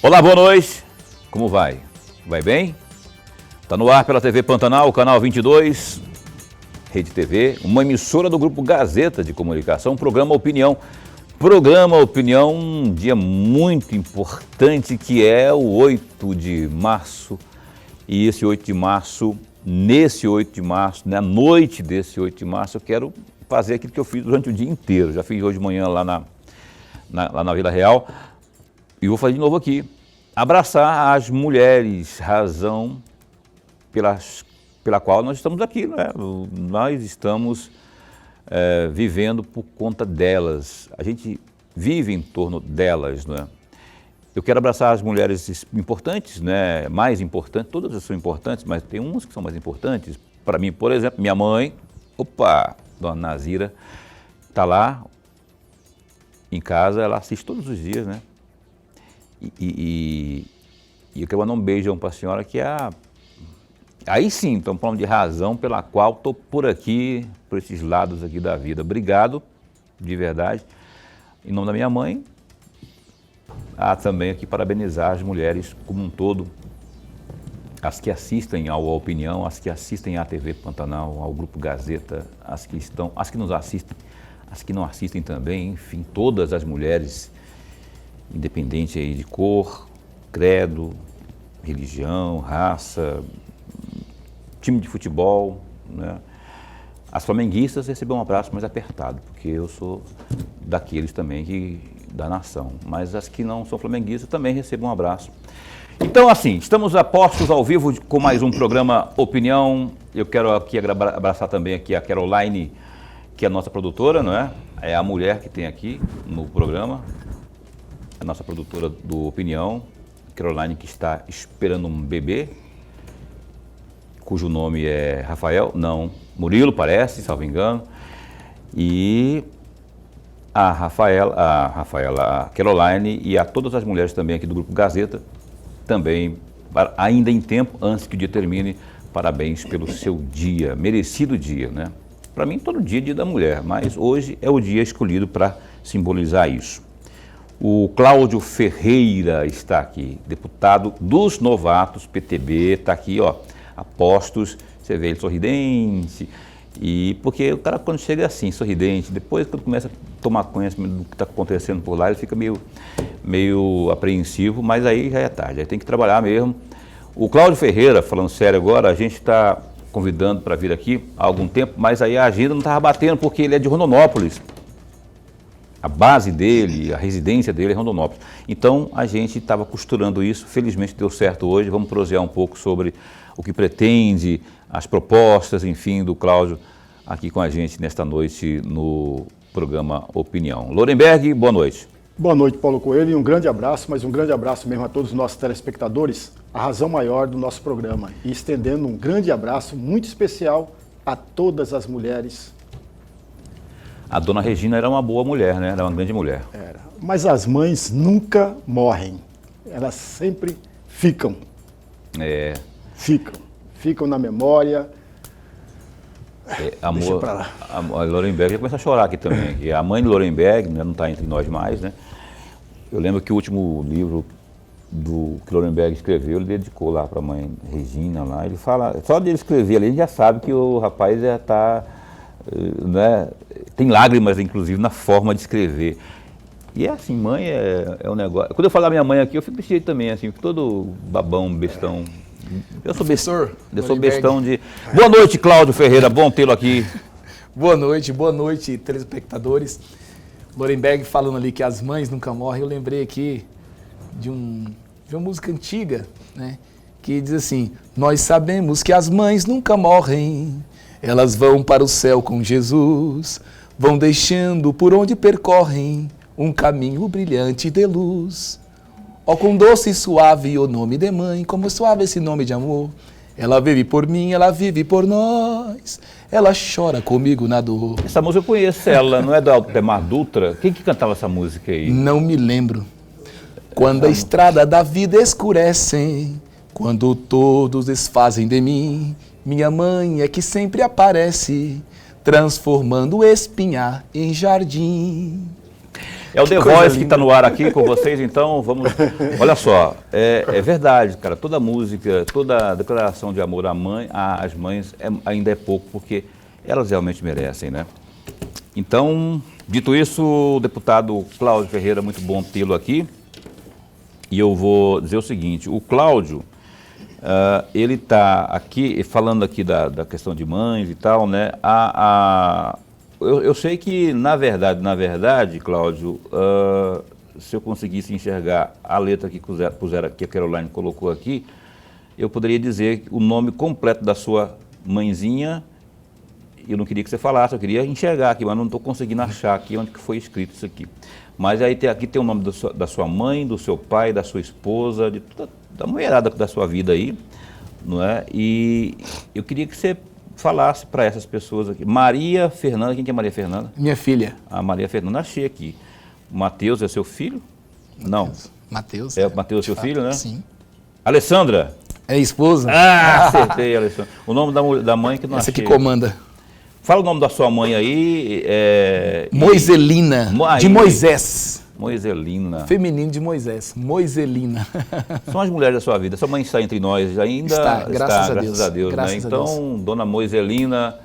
Olá, boa noite. Como vai? Vai bem? Está no ar pela TV Pantanal, canal 22, Rede TV, uma emissora do Grupo Gazeta de Comunicação, programa Opinião. Programa Opinião, um dia muito importante que é o 8 de março. E esse 8 de março, nesse 8 de março, na noite desse 8 de março, eu quero fazer aquilo que eu fiz durante o dia inteiro. Já fiz hoje de manhã lá na Vila Real. E vou fazer de novo aqui. Abraçar as mulheres, razão pela qual nós estamos aqui, não é? Nós estamos vivendo por conta delas. A gente vive em torno delas, não é? Eu quero abraçar as mulheres importantes, né? Mais importantes, todas são importantes, mas tem umas que são mais importantes. Para mim, por exemplo, minha mãe, Dona Nazira, está lá em casa, ela assiste todos os dias, né? E eu quero mandar um beijão para a senhora, que é aí sim, estamos falando de razão pela qual estou por aqui, por esses lados aqui da vida. Obrigado, de verdade. Em nome da minha mãe, também aqui parabenizar as mulheres como um todo, as que assistem ao Opinião, as que assistem à TV Pantanal, ao Grupo Gazeta, as que nos assistem, as que não assistem também, enfim, todas as mulheres, independente aí de cor, credo, religião, raça, time de futebol, né? As flamenguistas recebem um abraço mais apertado, porque eu sou daqueles também da nação, mas as que não são flamenguistas também recebem um abraço. Então, assim, estamos a postos ao vivo com mais um programa Opinião. Eu quero aqui abraçar também aqui a Caroline, que é a nossa produtora, não é? É a mulher que tem aqui no programa, a nossa produtora do Opinião, Caroline, que está esperando um bebê, cujo nome é Murilo, parece, salvo engano, e a Caroline e a todas as mulheres também aqui do Grupo Gazeta, também, ainda em tempo, antes que o dia termine, parabéns pelo seu dia, merecido dia, né? Para mim, todo dia é dia da mulher, mas hoje é o dia escolhido para simbolizar isso. O Cláudio Ferreira está aqui, deputado dos novatos, PTB, está aqui, ó, a postos, você vê ele sorridente, e porque o cara quando chega assim, sorridente, depois quando começa a tomar conhecimento do que está acontecendo por lá, ele fica meio apreensivo, mas aí já é tarde, aí tem que trabalhar mesmo. O Cláudio Ferreira, falando sério agora, a gente está convidando para vir aqui há algum tempo, mas aí a agenda não estava batendo porque ele é de Rondonópolis. A base dele, a residência dele é Rondonópolis. Então, a gente estava costurando isso, felizmente deu certo hoje. Vamos prosear um pouco sobre o que pretende, as propostas, enfim, do Cláudio aqui com a gente nesta noite no programa Opinião. Lorenberg, boa noite. Boa noite, Paulo Coelho, e um grande abraço, mas um grande abraço mesmo a todos os nossos telespectadores, a razão maior do nosso programa. E estendendo um grande abraço muito especial a todas as mulheres. A dona Regina era uma boa mulher, né? Era uma grande mulher. Era. Mas as mães nunca morrem. Elas sempre ficam. Ficam na memória. Deixa pra lá. A Lorenberg já começa a chorar aqui também. E a mãe de Lorenberg, né, não está entre nós mais, né? Eu lembro que o último livro que Lorenberg escreveu, ele dedicou lá para a mãe Regina lá. Ele fala, só de ele escrever ali, a gente já sabe que o rapaz já está... né? Tem lágrimas, inclusive, na forma de escrever. E é assim, mãe é um negócio... Quando eu falo da minha mãe aqui, eu fico desse jeito também, assim, todo babão, bestão. Eu sou bestão de... Boa noite, Cláudio Ferreira, bom tê-lo aqui. Boa noite, telespectadores. Lorenberg falando ali que as mães nunca morrem, eu lembrei aqui de uma música antiga, né? Que diz assim: nós sabemos que as mães nunca morrem, elas vão para o céu com Jesus, vão deixando por onde percorrem um caminho brilhante de luz. Ó, com doce e suave o nome de mãe, como suave esse nome de amor. Ela vive por mim, ela vive por nós, ela chora comigo na dor. Essa música eu conheço, ela não é do Aldemar Dutra? Quem que cantava essa música aí? Não me lembro. Quando a estrada da vida escurece, quando todos desfazem de mim, minha mãe é que sempre aparece, transformando o espinhar em jardim. É o The Voice que está no ar aqui com vocês, então vamos... Olha só, é verdade, cara, toda música, toda declaração de amor às mães ainda é pouco, porque elas realmente merecem, né? Então, dito isso, o deputado Cláudio Ferreira, muito bom tê-lo aqui. E eu vou dizer o seguinte, o Cláudio, ele está aqui, falando aqui da questão de mães e tal, né? Eu sei que, na verdade, Cláudio, se eu conseguisse enxergar a letra que a Caroline colocou aqui, eu poderia dizer o nome completo da sua mãezinha. Eu não queria que você falasse, eu queria enxergar aqui, mas não estou conseguindo achar aqui onde que foi escrito isso aqui. Mas aí aqui tem o nome da sua mãe, do seu pai, da sua esposa, da mulherada da sua vida aí, não é? E eu queria que você falasse para essas pessoas aqui. Maria Fernanda, quem que é Maria Fernanda? Minha filha. A Maria Fernanda, achei aqui. Matheus é seu filho? Não. Matheus. É o Matheus seu filho, né? Sim. Alessandra? É a esposa? Ah, acertei, Alessandra. O nome da mãe que não Essa achei. que comanda. Fala o nome da sua mãe aí. Moiselina, de Moisés. Moiselina. Feminino de Moisés. Moiselina. São as mulheres da sua vida. Sua mãe está entre nós ainda? Está, graças a Deus. Né? Então, dona Moiselina,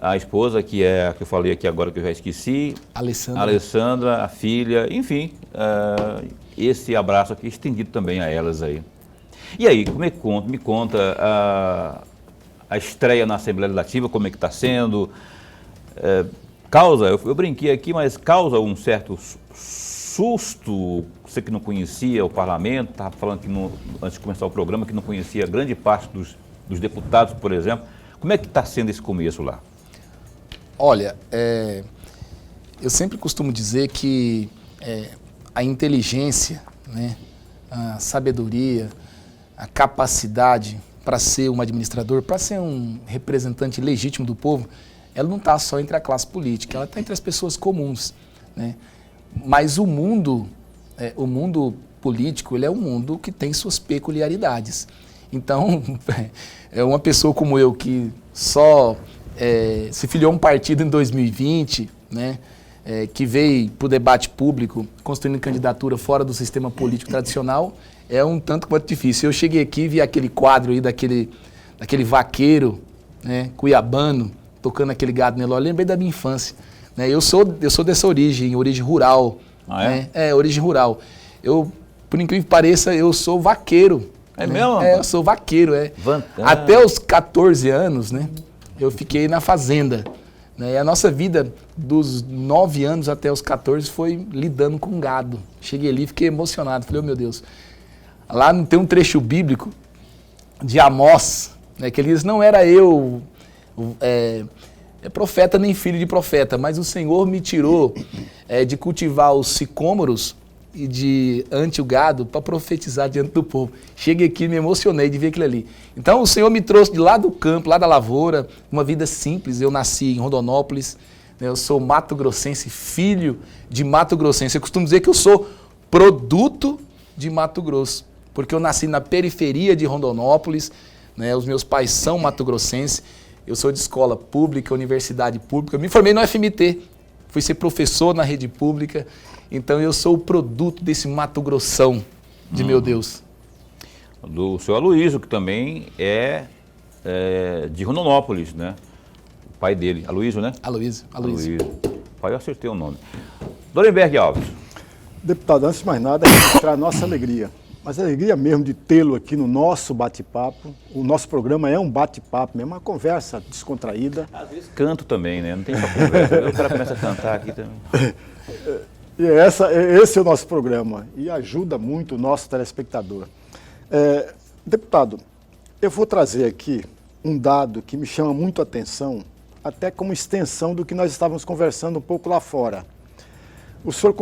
a esposa, que é a que eu falei aqui agora, que eu já esqueci. Alessandra, a filha, enfim. Esse abraço aqui estendido também a elas aí. E aí, me conta a estreia na Assembleia Legislativa, como é que está sendo? Eu brinquei aqui, mas causa um certo susto, você que não conhecia o parlamento, estava falando que antes de começar o programa, que não conhecia grande parte dos deputados, por exemplo. Como é que está sendo esse começo lá? Olha, eu sempre costumo dizer que a inteligência, né, a sabedoria, a capacidade para ser um administrador, para ser um representante legítimo do povo, ela não está só entre a classe política, ela está entre as pessoas comuns, né? Mas o mundo político, ele é um mundo que tem suas peculiaridades. Então, uma pessoa como eu, que só se filiou a um partido em 2020, né, que veio para o debate público, construindo candidatura fora do sistema político tradicional, é um tanto quanto difícil. Eu cheguei aqui e vi aquele quadro aí daquele vaqueiro, né, cuiabano, tocando aquele gado Neló. Eu lembrei da minha infância. Né? Eu sou dessa origem rural. Ah, é? Né? Origem rural. Eu, por incrível que pareça, eu sou vaqueiro. É né? mesmo? Eu sou vaqueiro. Até os 14 anos, né, eu fiquei na fazenda. Né? E a nossa vida, dos 9 anos até os 14, foi lidando com gado. Cheguei ali e fiquei emocionado. Falei, oh, meu Deus. Lá tem um trecho bíblico de Amós, né, que ele diz, não era eu profeta nem filho de profeta, mas o Senhor me tirou de cultivar os sicômoros e ante o gado para profetizar diante do povo. Cheguei aqui e me emocionei de ver aquilo ali. Então o Senhor me trouxe de lá do campo, lá da lavoura, uma vida simples. Eu nasci em Rondonópolis, né, eu sou mato-grossense, filho de mato-grossense. Eu costumo dizer que eu sou produto de Mato Grosso, porque eu nasci na periferia de Rondonópolis, né, os meus pais são mato-grossenses, eu sou de escola pública, universidade pública, me formei no FMT, fui ser professor na rede pública, então eu sou o produto desse Mato-Grossão de meu Deus. Do seu Aloysio, que também é de Rondonópolis, né? O pai dele, Aloysio, né? Aloysio. Pai, eu acertei o nome. Dorenberg Alves. Deputado, antes de mais nada, registrar a nossa alegria. Mas a alegria mesmo de tê-lo aqui no nosso bate-papo. O nosso programa é um bate-papo mesmo, uma conversa descontraída. Às vezes canto também, né? Não tem só conversa. O cara começa a cantar aqui também. E esse é o nosso programa e ajuda muito o nosso telespectador. Deputado, eu vou trazer aqui um dado que me chama muito a atenção, até como extensão do que nós estávamos conversando um pouco lá fora. O senhor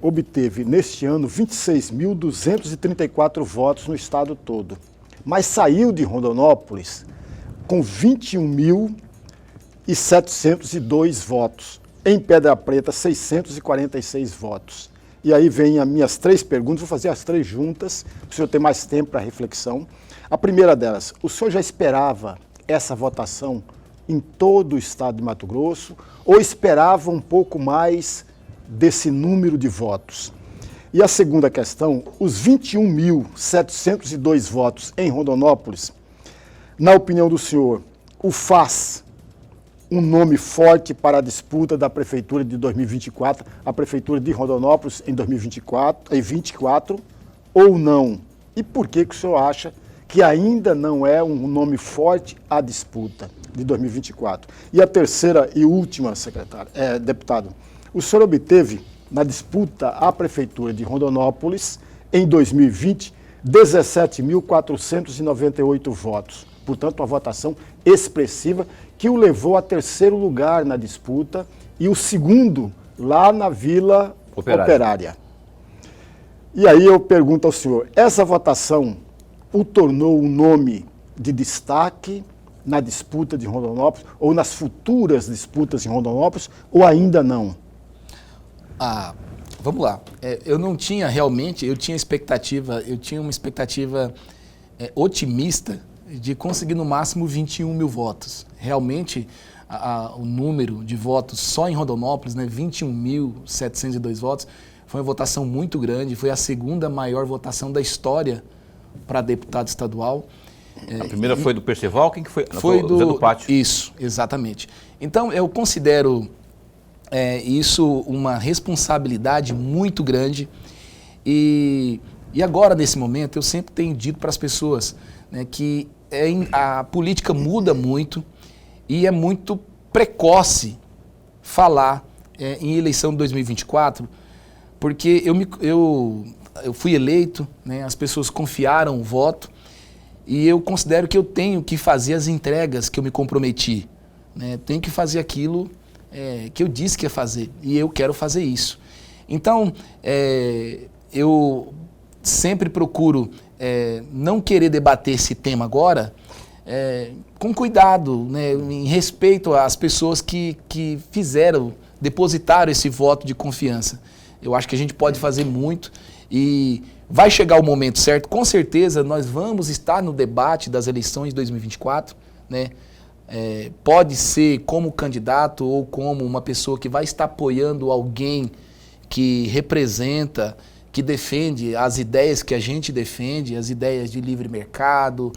obteve neste ano 26.234 votos no estado todo, mas saiu de Rondonópolis com 21.702 votos. Em Pedra Preta, 646 votos. E aí vem as minhas 3 perguntas, vou fazer as 3 juntas, para o senhor ter mais tempo para reflexão. A primeira delas, o senhor já esperava essa votação em todo o estado de Mato Grosso ou esperava um pouco mais desse número de votos? E a segunda questão, os 21.702 votos em Rondonópolis, na opinião do senhor, o faz um nome forte para a disputa da Prefeitura de 2024, a Prefeitura de Rondonópolis em 2024, ou não? E por que o senhor acha que ainda não é um nome forte à disputa de 2024? E a terceira e última, deputado, o senhor obteve na disputa à Prefeitura de Rondonópolis, em 2020, 17.498 votos. Portanto, uma votação expressiva que o levou a terceiro lugar na disputa e o segundo lá na Vila Operária. E aí eu pergunto ao senhor, essa votação o tornou um nome de destaque na disputa de Rondonópolis ou nas futuras disputas em Rondonópolis ou ainda não? Vamos lá. Eu não tinha realmente, eu tinha uma expectativa otimista de conseguir no máximo 21 mil votos. Realmente, o número de votos só em Rondonópolis, 21.702 votos, foi uma votação muito grande, foi a segunda maior votação da história para deputado estadual. A primeira foi do Perceval, quem que foi? Foi Zé do Pátio. Isso, exatamente. Então, eu considero isso uma responsabilidade muito grande e agora, nesse momento, eu sempre tenho dito para as pessoas que a política muda muito e é muito precoce falar em eleição de 2024, porque eu fui eleito, as pessoas confiaram o voto e eu considero que eu tenho que fazer as entregas que eu me comprometi. Tenho que fazer aquilo que eu disse que ia fazer e eu quero fazer isso. Então, eu sempre procuro não querer debater esse tema agora com cuidado, em respeito às pessoas que depositaram esse voto de confiança. Eu acho que a gente pode fazer muito e vai chegar o momento certo. Com certeza nós vamos estar no debate das eleições de 2024, pode ser como candidato ou como uma pessoa que vai estar apoiando alguém que representa, que defende as ideias que a gente defende, as ideias de livre mercado,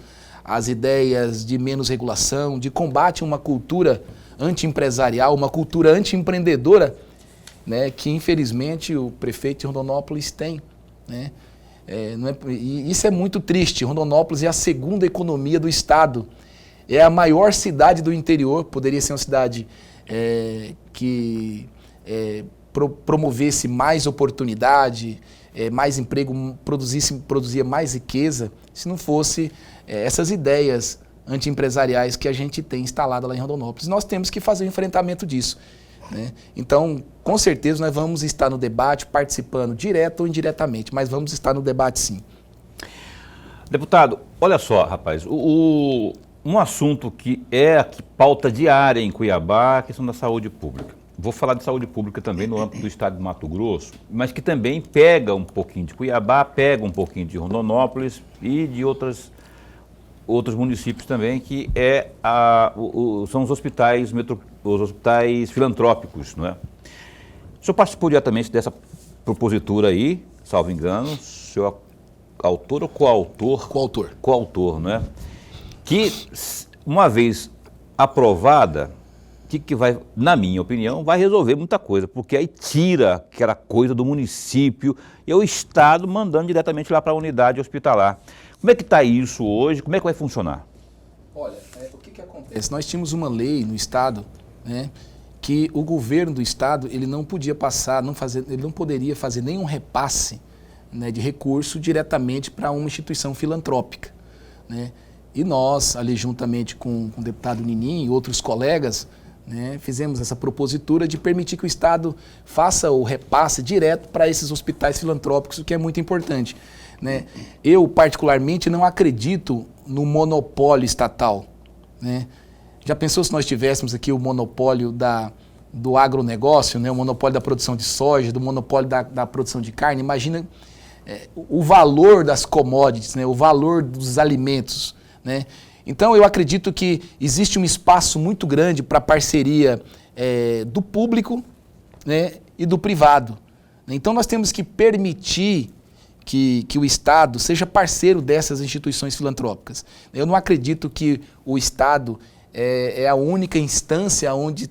as ideias de menos regulação, de combate a uma cultura anti-empresarial, uma cultura anti-empreendedora, que infelizmente o prefeito de Rondonópolis tem. E isso é muito triste. Rondonópolis é a segunda economia do estado. É a maior cidade do interior, poderia ser uma cidade que promovesse mais oportunidade, mais emprego, produzia mais riqueza, se não fosse essas ideias anti-empresariais que a gente tem instalada lá em Rondonópolis. Nós temos que fazer o enfrentamento disso. Então, com certeza nós vamos estar no debate, participando direto ou indiretamente, mas vamos estar no debate sim. Deputado, olha só, rapaz, um assunto que é a pauta diária em Cuiabá, a questão da saúde pública. Vou falar de saúde pública também no âmbito do estado de Mato Grosso, mas que também pega um pouquinho de Cuiabá, pega um pouquinho de Rondonópolis e de outros municípios também, que são os hospitais filantrópicos, não é? O senhor participou diretamente dessa propositura aí, salvo engano, o senhor autor ou coautor? Coautor. Coautor, não é? Que, uma vez aprovada, que vai, na minha opinião, vai resolver muita coisa, porque aí tira aquela coisa do município e é o Estado mandando diretamente lá para a unidade hospitalar. Como é que está isso hoje? Como é que vai funcionar? Olha, o que acontece? Nós tínhamos uma lei no Estado, que o governo do Estado ele não podia ele não poderia fazer nenhum repasse de recurso diretamente para uma instituição filantrópica. E nós, ali juntamente com o deputado Ninim e outros colegas, fizemos essa propositura de permitir que o Estado faça o repasse direto para esses hospitais filantrópicos, o que é muito importante. Eu, particularmente, não acredito no monopólio estatal. Já pensou se nós tivéssemos aqui o monopólio do agronegócio, o monopólio da produção de soja, do monopólio da produção de carne? Imagina o valor das commodities, o valor dos alimentos. Então, eu acredito que existe um espaço muito grande para parceria do público e do privado. Então nós temos que permitir que o Estado seja parceiro dessas instituições filantrópicas. Eu não acredito que o Estado é a única instância onde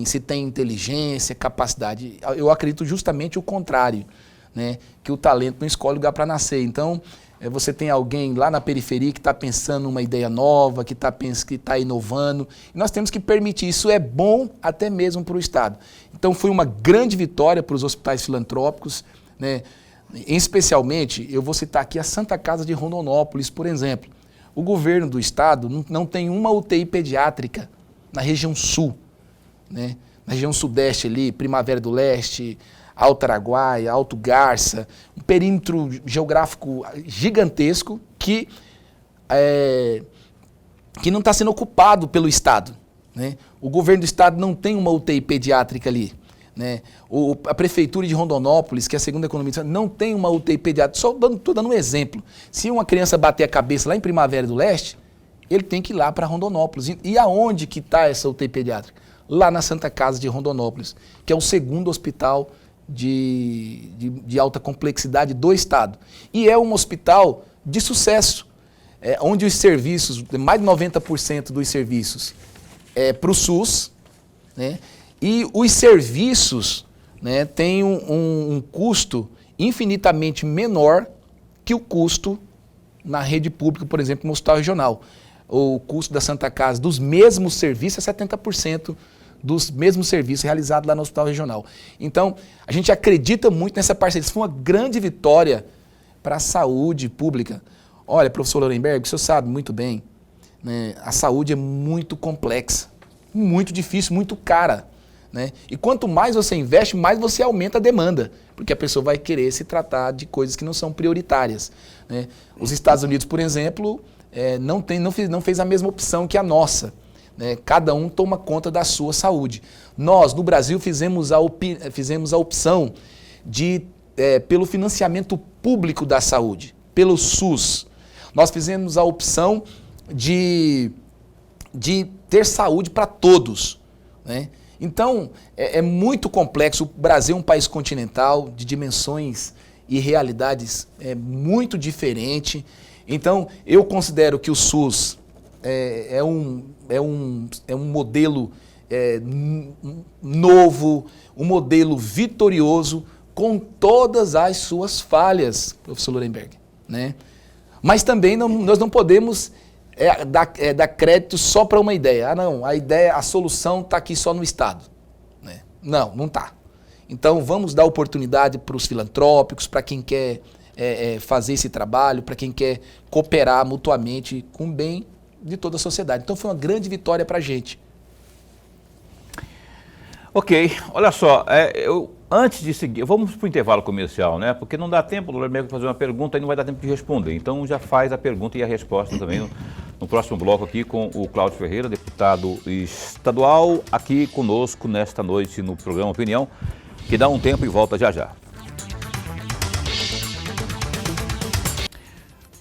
se tem inteligência, capacidade. Eu acredito justamente o contrário, né? Que o talento não escolhe lugar para nascer. Então, você tem alguém lá na periferia que está pensando uma ideia nova, que está inovando. E nós temos que permitir. Isso é bom até mesmo para o Estado. Então, foi uma grande vitória para os hospitais filantrópicos, né? Especialmente, eu vou citar aqui a Santa Casa de Rondonópolis, por exemplo. O governo do Estado não tem uma UTI pediátrica na região sul, né? Na região sudeste ali, Primavera do Leste, Alto Araguaia, Alto Garça, um perímetro geográfico gigantesco que não está sendo ocupado pelo Estado, né? O governo do Estado não tem uma UTI pediátrica ali, né? A Prefeitura de Rondonópolis, que é a segunda economia do Estado, não tem uma UTI pediátrica. Estou dando um exemplo. Se uma criança bater a cabeça lá em Primavera do Leste, ele tem que ir lá para Rondonópolis. E aonde que está essa UTI pediátrica? Lá na Santa Casa de Rondonópolis, que é o segundo hospital de alta complexidade do Estado. E é um hospital de sucesso, onde os serviços, mais de 90% dos serviços é para o SUS, né? E os serviços, né, têm um custo infinitamente menor que o custo na rede pública, por exemplo, no hospital regional. O custo da Santa Casa dos mesmos serviços é 70% dos mesmos serviços realizados lá no hospital regional. Então, a gente acredita muito nessa parceria. Isso foi uma grande vitória para a saúde pública. Olha, professor Lorenberg, o senhor sabe muito bem, né, a saúde é muito complexa, muito difícil, muito cara, né? E quanto mais você investe, mais você aumenta a demanda, porque a pessoa vai querer se tratar de coisas que não são prioritárias, né? Os Estados Unidos, por exemplo, não fez a mesma opção que a nossa, né? Cada um toma conta da sua saúde. Nós, no Brasil, fizemos a opção pelo financiamento público da saúde, pelo SUS. Nós fizemos a opção de ter saúde para todos, né? Então, é muito complexo. O Brasil é um país continental, de dimensões e realidades muito diferentes. Então, eu considero que o SUS é um modelo novo, um modelo vitorioso, com todas as suas falhas, professor Lorenberg, né? Mas também nós não podemos dar crédito só para uma ideia. A solução está aqui só no Estado, né? Não está. Então vamos dar oportunidade para os filantrópicos, para quem quer fazer esse trabalho, para quem quer cooperar mutuamente com o bem de toda a sociedade. Então foi uma grande vitória para a gente. Ok, olha só, antes de seguir, vamos para o intervalo comercial, né? Porque não dá tempo, o Lorenberg fazer uma pergunta e não vai dar tempo de responder. Então já faz a pergunta e a resposta também no próximo bloco aqui com o Cláudio Ferreira, deputado estadual, aqui conosco nesta noite no programa Opinião, que dá um tempo e volta já já.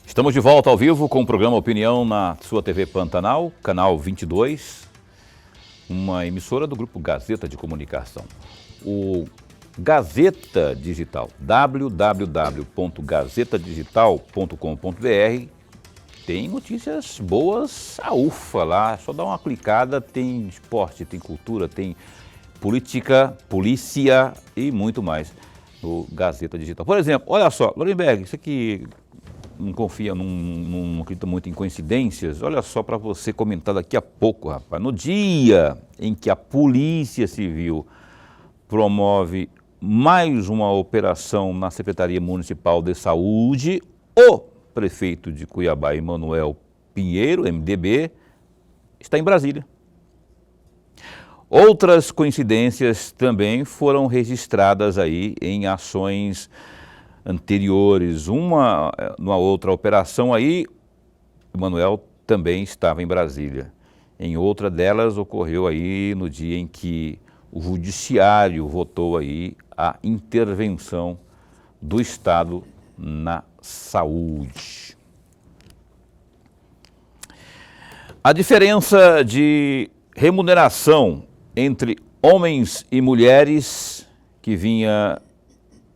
Estamos de volta ao vivo com o programa Opinião na sua TV Pantanal, canal 22, uma emissora do Grupo Gazeta de Comunicação. O Gazeta Digital, www.gazetadigital.com.br, tem notícias boas a ufa lá, só dá uma clicada, tem esporte, tem cultura, tem política, polícia e muito mais no Gazeta Digital. Por exemplo, olha só, Lorenberg, isso aqui não confia, não acredita muito em coincidências, olha só para você comentar daqui a pouco, rapaz, no dia em que a Polícia Civil promove mais uma operação na Secretaria Municipal de Saúde, o prefeito de Cuiabá, Emanuel Pinheiro, MDB, está em Brasília. Outras coincidências também foram registradas aí em ações anteriores. Numa outra operação aí, Emanuel também estava em Brasília. Em outra delas ocorreu aí no dia em que o Judiciário votou aí a intervenção do Estado na saúde. A diferença de remuneração entre homens e mulheres que vinha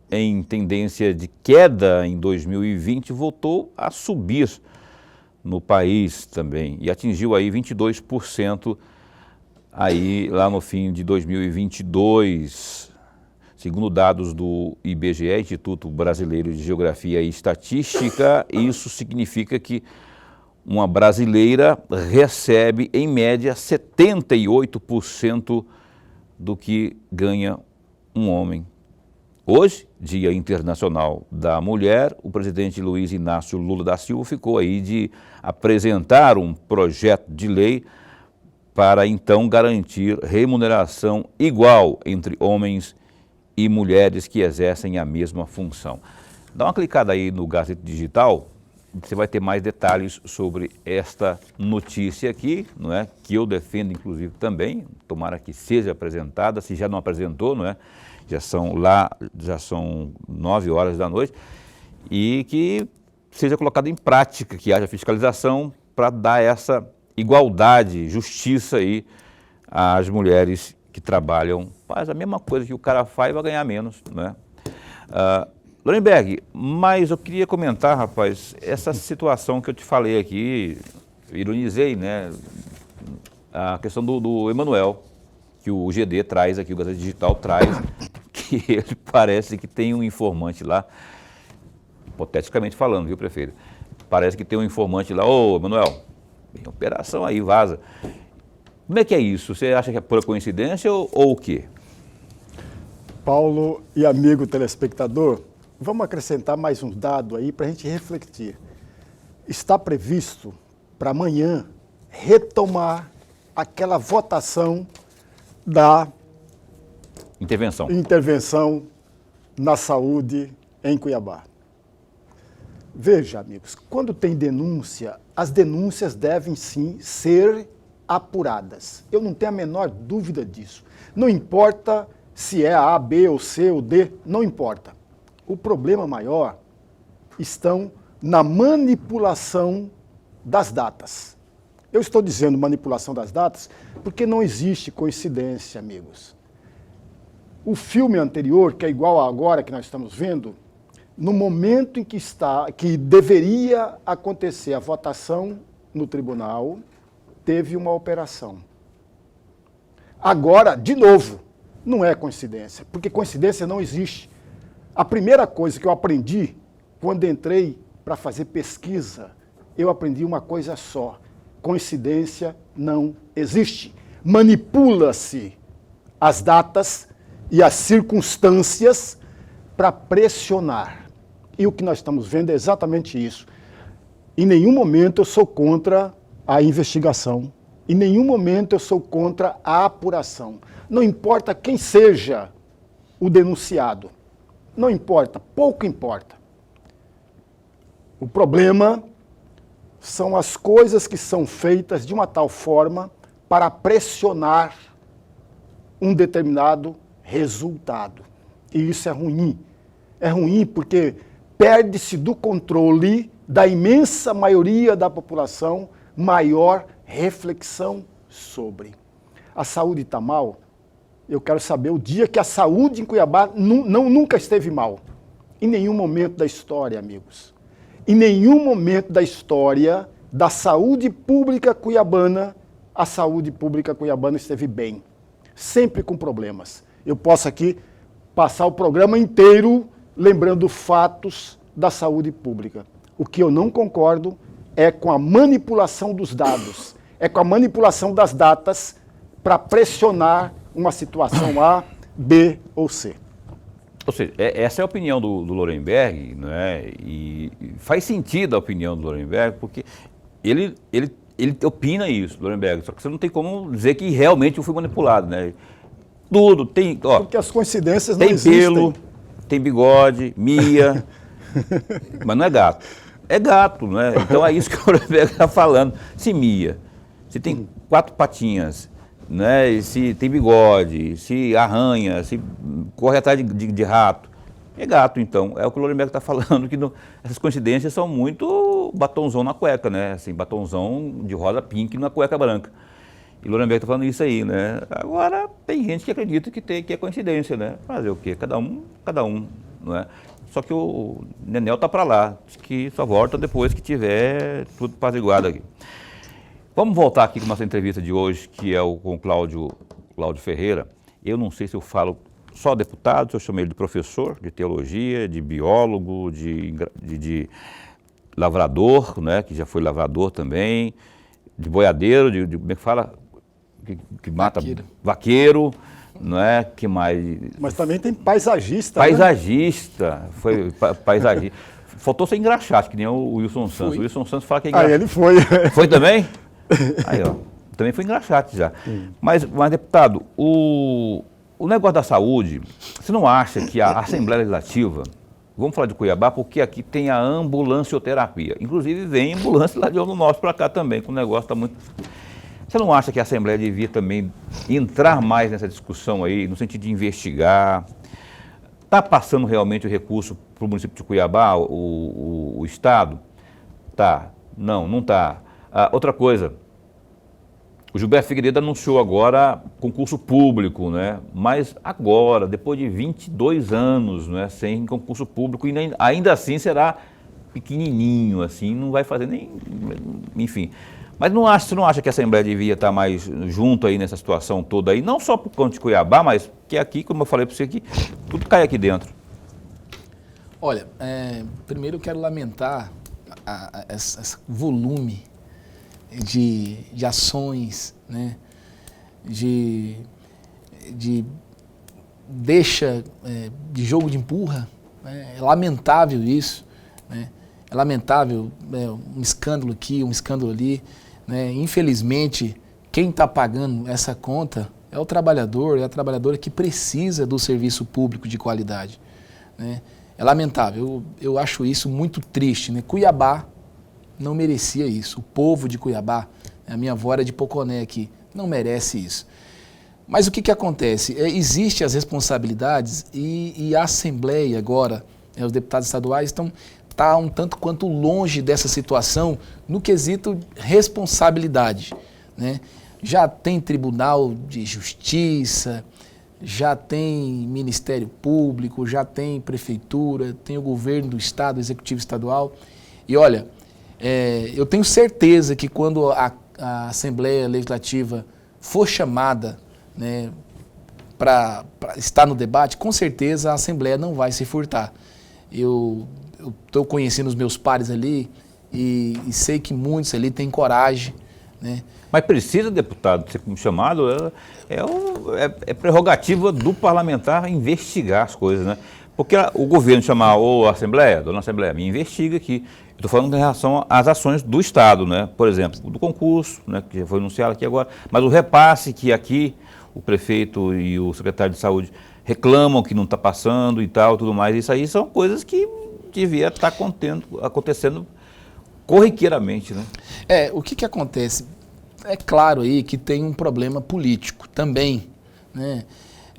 em tendência de queda em 2020, voltou a subir no país também e atingiu aí 22% aí lá no fim de 2022, segundo dados do IBGE, Instituto Brasileiro de Geografia e Estatística. Isso significa que uma brasileira recebe em média 78% do que ganha um homem. Hoje, Dia Internacional da Mulher, o presidente Luiz Inácio Lula da Silva ficou aí de apresentar um projeto de lei para então garantir remuneração igual entre homens e mulheres que exercem a mesma função. Dá uma clicada aí no Gazeta Digital, você vai ter mais detalhes sobre esta notícia aqui, não é? Que eu defendo inclusive também, tomara que seja apresentada, se já não apresentou, não é? Já são 9 horas da noite, e que seja colocado em prática, que haja fiscalização para dar essa igualdade, justiça aí às mulheres que trabalham, faz a mesma coisa que o cara faz e vai ganhar menos, né? Lorenberg, mas eu queria comentar, rapaz, essa situação que eu te falei aqui, ironizei, né? A questão do Emanuel, que o GD traz aqui, o Gazeta Digital traz, que ele parece que tem um informante lá, hipoteticamente falando, viu, prefeito? Parece que tem um informante lá, ô, Emanuel, tem operação aí, vaza. Como é que é isso? Você acha que é pura coincidência ou o quê? Paulo e amigo telespectador, vamos acrescentar mais um dado aí para a gente refletir. Está previsto para amanhã retomar aquela votação da intervenção na saúde em Cuiabá. Veja, amigos, quando tem denúncia, as denúncias devem sim ser apuradas. Eu não tenho a menor dúvida disso. Não importa se é A, B, ou C, ou D, não importa. O problema maior estão na manipulação das datas. Eu estou dizendo manipulação das datas porque não existe coincidência, amigos. O filme anterior, que é igual a agora que nós estamos vendo, no momento em que deveria acontecer a votação no tribunal, teve uma operação. Agora, de novo, não é coincidência, porque coincidência não existe. A primeira coisa que eu aprendi quando entrei para fazer pesquisa, eu aprendi uma coisa só: coincidência não existe. Manipula-se as datas e as circunstâncias para pressionar. E o que nós estamos vendo é exatamente isso. Em nenhum momento eu sou contra a investigação. Em nenhum momento eu sou contra a apuração. Não importa quem seja o denunciado. Não importa, pouco importa. O problema são as coisas que são feitas de uma tal forma para pressionar um determinado resultado. E isso é ruim. É ruim porque perde-se do controle da imensa maioria da população maior reflexão sobre. A saúde está mal? Eu quero saber o dia que a saúde em Cuiabá nunca esteve mal. Em nenhum momento da história, amigos. Em nenhum momento da história da saúde pública cuiabana, a saúde pública cuiabana esteve bem. Sempre com problemas. Eu posso aqui passar o programa inteiro lembrando fatos da saúde pública. O que eu não concordo é com a manipulação dos dados, é com a manipulação das datas para pressionar uma situação A, B ou C. Ou seja, essa é a opinião do Lorenberg, né? E faz sentido a opinião do Lorenberg, porque ele opina isso, Lorenberg, só que você não tem como dizer que realmente eu fui manipulado, né? Tudo, tem, ó, porque as coincidências não tem existem. Pelo, tem bigode, mia, mas não é gato. É gato, né? Então é isso que o Lorenberg está falando. Se mia, se tem 4 patinhas, né? Se tem bigode, se arranha, se corre atrás de rato, é gato, então. É o que o Lorenberg está falando, que essas coincidências são muito batonzão na cueca, né? Assim, batonzão de rosa pink na cueca branca. E Lorenberg está falando isso aí, né? Agora, tem gente que acredita que é coincidência, né? Fazer o quê? Cada um, não é? Só que o Nenel está para lá, diz que só volta depois que tiver tudo apaziguado aqui. Vamos voltar aqui com a nossa entrevista de hoje, que é com o Cláudio Ferreira. Eu não sei se eu falo só deputado, se eu chamo ele de professor de teologia, de biólogo, de lavrador, né? Que já foi lavrador também, de boiadeiro, como é que fala? Que mata vaqueiro, não é? Que mais? Mas também tem paisagista. Paisagista, né? Foi paisagista. Faltou ser engraxate, que nem o Wilson Santos. O Wilson Santos fala que é engraxate. Ele foi. Foi também? Aí, ó. Também foi engraxate já. Mas, deputado, o negócio da saúde, você não acha que a Assembleia Legislativa, vamos falar de Cuiabá, porque aqui tem a ambulancioterapia. Inclusive vem ambulância lá de onde nosso para cá também, que o negócio está muito... Você não acha que a Assembleia devia também entrar mais nessa discussão aí, no sentido de investigar? Está passando realmente o recurso para o município de Cuiabá, o Estado? Tá. Não está. Outra coisa, o Gilberto Figueiredo anunciou agora concurso público, né? Mas agora, depois de 22 anos, né, sem concurso público, e ainda assim será pequenininho, assim, não vai fazer nem... Enfim... Mas você não acha que a Assembleia devia estar mais junto aí nessa situação toda aí? Não só por conta de Cuiabá, mas que aqui, como eu falei para você, aqui, tudo cai aqui dentro. Olha, primeiro eu quero lamentar esse volume de ações, né? de deixa, de jogo de empurra. Né? É lamentável isso, né? É lamentável um escândalo aqui, um escândalo ali. Né? Infelizmente, quem está pagando essa conta é o trabalhador, é a trabalhadora que precisa do serviço público de qualidade. Né? É lamentável, eu acho isso muito triste. Né? Cuiabá não merecia isso. O povo de Cuiabá, a minha avó era de Poconé aqui, não merece isso. Mas o que acontece? Existem as responsabilidades e a Assembleia agora, os deputados estaduais estão um tanto quanto longe dessa situação no quesito responsabilidade. Né? Já tem Tribunal de Justiça, já tem Ministério Público, já tem Prefeitura, tem o governo do Estado, o Executivo Estadual. E olha, eu tenho certeza que quando a Assembleia Legislativa for chamada, né, para estar no debate, com certeza a Assembleia não vai se furtar. Eu estou conhecendo os meus pares ali e sei que muitos ali têm coragem. Né? Mas precisa, deputado, ser chamado, é prerrogativa do parlamentar investigar as coisas, né? Porque o governo chamar a Assembleia, dona Assembleia, me investiga aqui. Eu estou falando em relação às ações do Estado, né? Por exemplo, do concurso, né, que já foi anunciado aqui agora, mas o repasse que aqui o prefeito e o secretário de saúde reclamam que não está passando e tal, tudo mais. Isso aí são coisas que devia estar acontecendo corriqueiramente, né? O que acontece? É claro aí que tem um problema político também, né?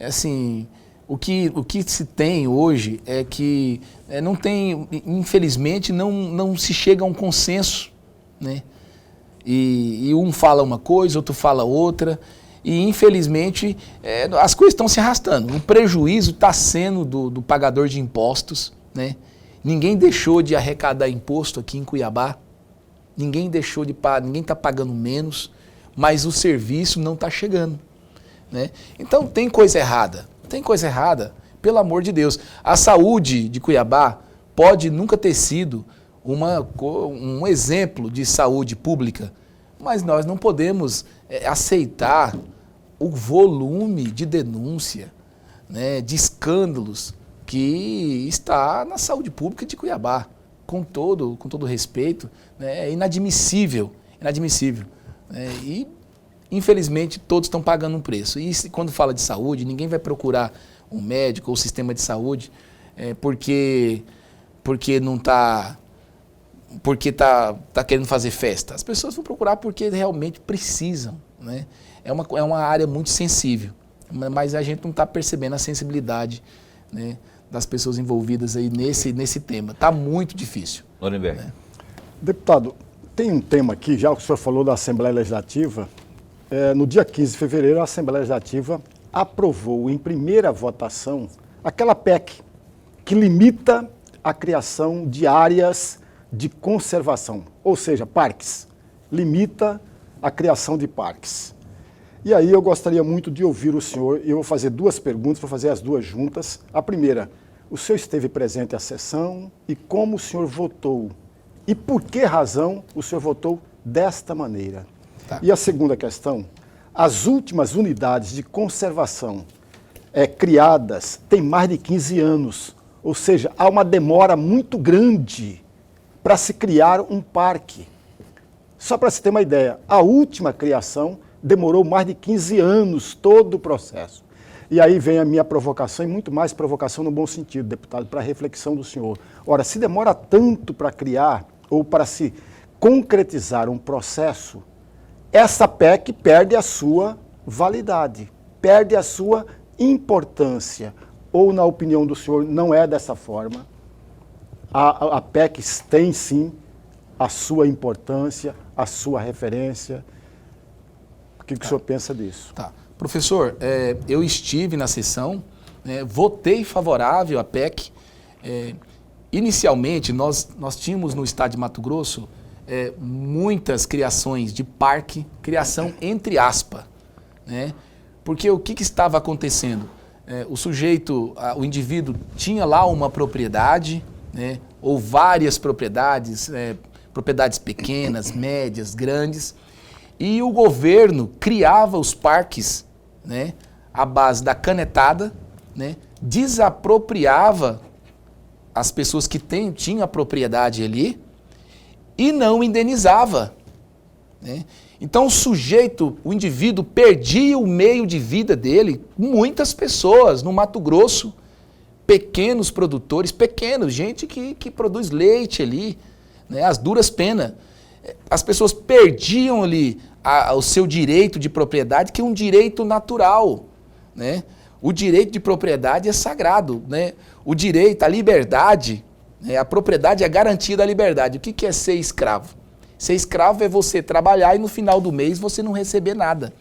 Assim, o que se tem hoje é que não tem, infelizmente, não se chega a um consenso, né? E um fala uma coisa, outro fala outra, e infelizmente as coisas estão se arrastando. O prejuízo está sendo do pagador de impostos, né? Ninguém deixou de arrecadar imposto aqui em Cuiabá, ninguém está pagando menos, mas o serviço não está chegando. Né? Então tem coisa errada, pelo amor de Deus. A saúde de Cuiabá pode nunca ter sido um exemplo de saúde pública, mas nós não podemos aceitar o volume de denúncia, né, de escândalos que está na saúde pública de Cuiabá, com todo respeito, né, é inadmissível. E, infelizmente, todos estão pagando um preço. E quando fala de saúde, ninguém vai procurar um médico ou sistema de saúde porque não está... porque está querendo fazer festa. As pessoas vão procurar porque realmente precisam. Né? É uma área muito sensível, mas a gente não está percebendo a sensibilidade, né, das pessoas envolvidas aí nesse tema. Está muito difícil. Lorenberg. Né? Deputado, tem um tema aqui, já que o senhor falou da Assembleia Legislativa, no dia 15 de fevereiro, a Assembleia Legislativa aprovou em primeira votação aquela PEC que limita a criação de áreas de conservação, ou seja, parques. Limita a criação de parques. E aí eu gostaria muito de ouvir o senhor, e eu vou fazer duas perguntas, vou fazer as duas juntas. A primeira, o senhor esteve presente à sessão e como o senhor votou? E por que razão o senhor votou desta maneira? Tá. E a segunda questão, as últimas unidades de conservação criadas têm mais de 15 anos, ou seja, há uma demora muito grande para se criar um parque. Só para se ter uma ideia, a última criação demorou mais de 15 anos, todo o processo. E aí vem a minha provocação, e muito mais provocação no bom sentido, deputado, para a reflexão do senhor. Ora, se demora tanto para criar ou para se concretizar um processo, essa PEC perde a sua validade, perde a sua importância. Ou, na opinião do senhor, não é dessa forma? A PEC tem, sim, a sua importância, a sua referência. O que o senhor pensa disso? Tá. Professor, eu estive na sessão, votei favorável à PEC. Inicialmente, nós tínhamos no estado de Mato Grosso muitas criações de parque, criação entre aspas, né? Porque o que estava acontecendo? O sujeito, o indivíduo tinha lá uma propriedade, né? Ou várias propriedades, propriedades pequenas, médias, grandes, e o governo criava os parques, né, à base da canetada, né, desapropriava as pessoas que tinham a propriedade ali e não indenizava, né? Então o sujeito, o indivíduo perdia o meio de vida dele. Muitas pessoas no Mato Grosso, pequenos produtores, gente que produz leite ali, né, as duras penas, as pessoas perdiam ali o seu direito de propriedade, que é um direito natural, né? O direito de propriedade é sagrado, né? O direito à liberdade, né? A propriedade é garantia da liberdade. O que é ser escravo? Ser escravo é você trabalhar e no final do mês você não receber nada,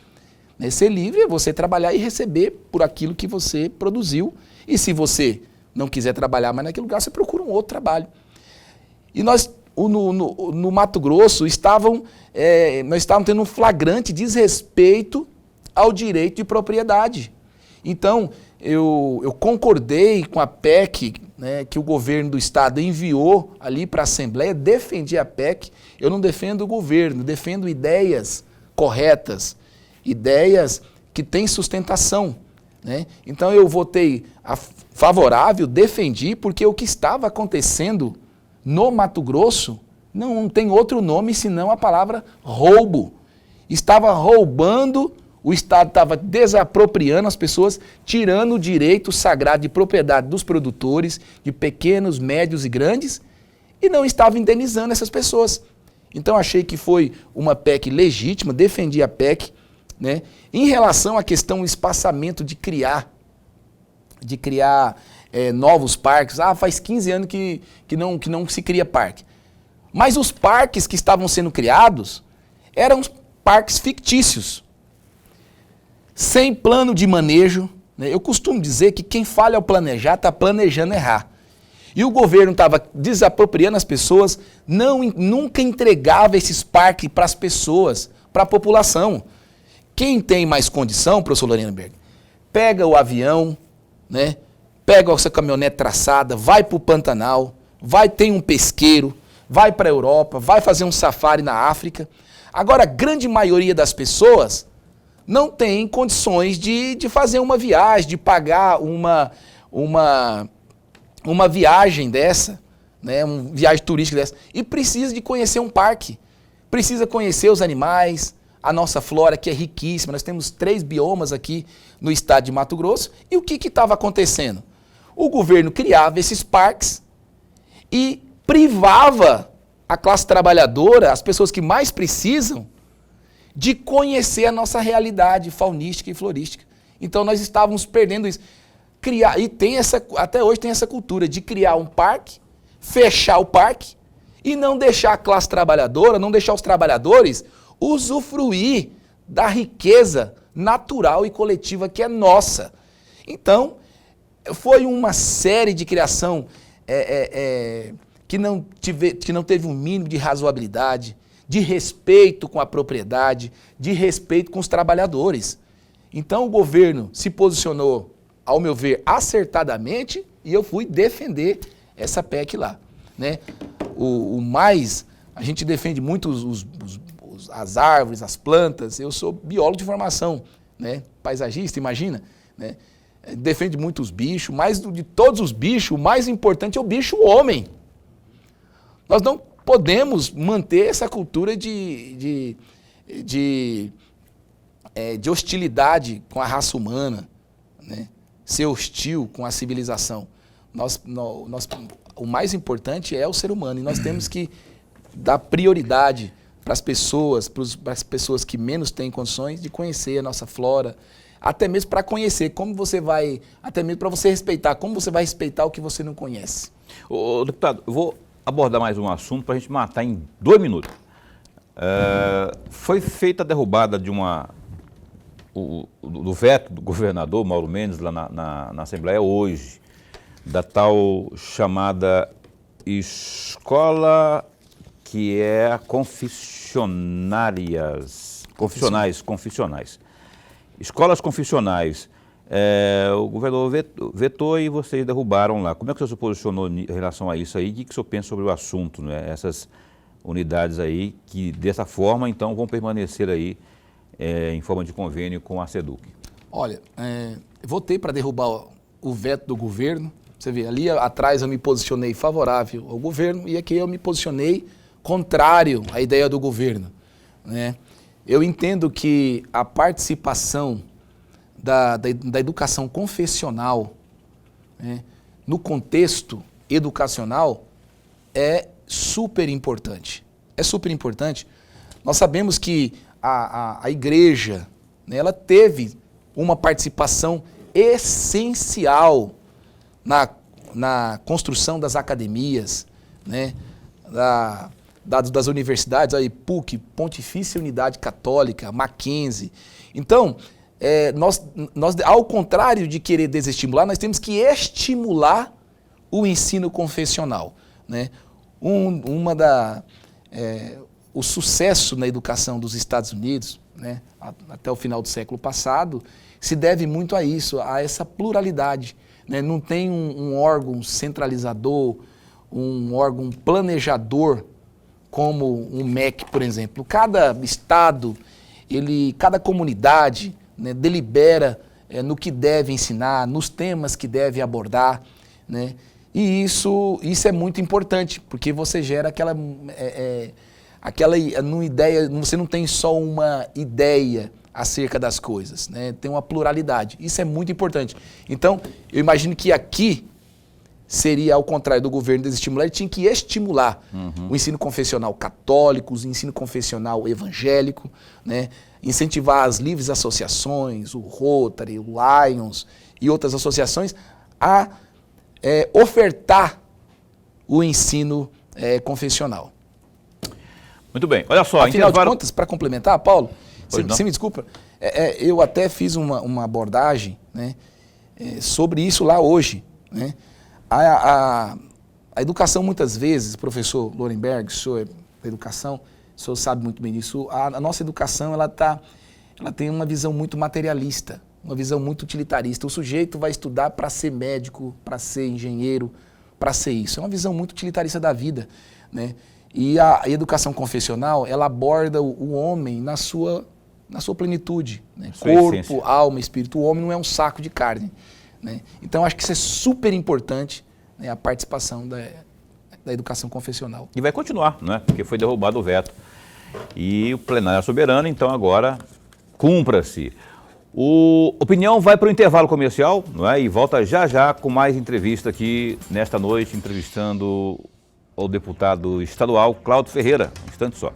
né? Ser livre é você trabalhar e receber por aquilo que você produziu. E se você não quiser trabalhar mais naquele lugar, você procura um outro trabalho. E nós, no Mato Grosso, nós estávamos tendo um flagrante desrespeito ao direito de propriedade. Então, eu concordei com a PEC, né, que o governo do estado enviou ali para a Assembleia, defendi a PEC. Eu não defendo o governo, defendo ideias corretas, ideias que têm sustentação, né? Então eu votei favorável, defendi, porque o que estava acontecendo no Mato Grosso não tem outro nome senão a palavra roubo. Estava roubando, o Estado estava desapropriando as pessoas, tirando o direito sagrado de propriedade dos produtores, de pequenos, médios e grandes, e não estava indenizando essas pessoas. Então achei que foi uma PEC legítima, defendi a PEC, né? Em relação à questão do espaçamento de criar novos parques, faz 15 anos que não se cria parque. Mas os parques que estavam sendo criados eram parques fictícios, sem plano de manejo, né? Eu costumo dizer que quem falha ao planejar está planejando errar. E o governo estava desapropriando as pessoas, nunca entregava esses parques para as pessoas, para a população. Quem tem mais condição, professor Lorenberg, pega o avião, né? Pega essa caminhonete traçada, vai para o Pantanal, tem um pesqueiro, vai para a Europa, vai fazer um safari na África. Agora, a grande maioria das pessoas não tem condições de fazer uma viagem, de pagar uma viagem dessa, né? Uma viagem turística dessa, e precisa de conhecer um parque, precisa conhecer os animais, a nossa flora que é riquíssima. Nós temos 3 biomas aqui no estado de Mato Grosso. E o que estava acontecendo? O governo criava esses parques e privava a classe trabalhadora, as pessoas que mais precisam, de conhecer a nossa realidade faunística e florística. Então nós estávamos perdendo isso. Até hoje tem essa cultura de criar um parque, fechar o parque e não deixar a classe trabalhadora, não deixar os trabalhadores usufruir da riqueza natural e coletiva que é nossa. Então, foi uma série de criação que não teve um mínimo de razoabilidade, de respeito com a propriedade, de respeito com os trabalhadores. Então o governo se posicionou, ao meu ver, acertadamente, e eu fui defender essa PEC lá, né? A gente defende muito as árvores, as plantas. Eu sou biólogo de formação, né? Paisagista, imagina, né? Defende muito os bichos, mas de todos os bichos, o mais importante é o bicho homem. Nós não podemos manter essa cultura de hostilidade com a raça humana, né? Ser hostil com a civilização. O mais importante é o ser humano, e nós temos que dar prioridade para as pessoas que menos têm condições de conhecer a nossa flora, até mesmo para conhecer como você vai, até mesmo para você respeitar, como você vai respeitar o que você não conhece. Ô, deputado, eu vou abordar mais um assunto para a gente matar em 2 minutos. Foi feita a derrubada do veto do governador Mauro Mendes lá na Assembleia hoje, da tal chamada escola que é confissionais. Escolas confissionais. O governador vetou e vocês derrubaram lá. Como é que o senhor se posicionou em relação a isso aí? O que o senhor pensa sobre o assunto, né? Essas unidades aí que dessa forma então vão permanecer aí em forma de convênio com a SEDUC? Olha, votei para derrubar o veto do governo. Você vê, ali atrás eu me posicionei favorável ao governo e aqui eu me posicionei contrário à ideia do governo, né? Eu entendo que a participação da educação confessional, né, no contexto educacional é super importante. É super importante. Nós sabemos que a igreja, né, ela teve uma participação essencial na construção das academias, né, das universidades, aí PUC, Pontifícia Unidade Católica, Mackenzie. Então, nós, ao contrário de querer desestimular, nós temos que estimular o ensino confessional, né? O sucesso na educação dos Estados Unidos, né, até o final do século passado, se deve muito a isso, a essa pluralidade, né? Não tem um órgão centralizador, um órgão planejador, como um MEC, por exemplo. Cada estado, cada comunidade, né, delibera no que deve ensinar, nos temas que deve abordar, né? E isso é muito importante, porque você gera aquela ideia, você não tem só uma ideia acerca das coisas, né? Tem uma pluralidade. Isso é muito importante. Então, eu imagino que aqui seria ao contrário do governo desestimular, ele tinha que estimular o ensino confessional católico, o ensino confessional evangélico, né? Incentivar as livres associações, o Rotary, o Lions e outras associações a ofertar o ensino confessional. Muito bem, olha só. Afinal de contas, para complementar, Paulo, você me desculpa, eu até fiz uma abordagem, né, sobre isso lá hoje, né? A educação, muitas vezes, professor Lorenberg, o senhor é da educação, o senhor sabe muito bem disso, a nossa educação ela tem uma visão muito materialista, uma visão muito utilitarista. O sujeito vai estudar para ser médico, para ser engenheiro, para ser isso. É uma visão muito utilitarista da vida, né? E a educação confessional, ela aborda o homem na sua plenitude, né? Corpo, essência, alma, espírito. O homem não é um saco de carne, né? Então, acho que isso é super importante, né, a participação da educação confessional. E vai continuar, né? Porque foi derrubado o veto. E o plenário é soberano, então agora cumpra-se. O Opinião vai para o intervalo comercial, não é? E volta já com mais entrevista aqui nesta noite, entrevistando o deputado estadual Cláudio Ferreira. Um instante só.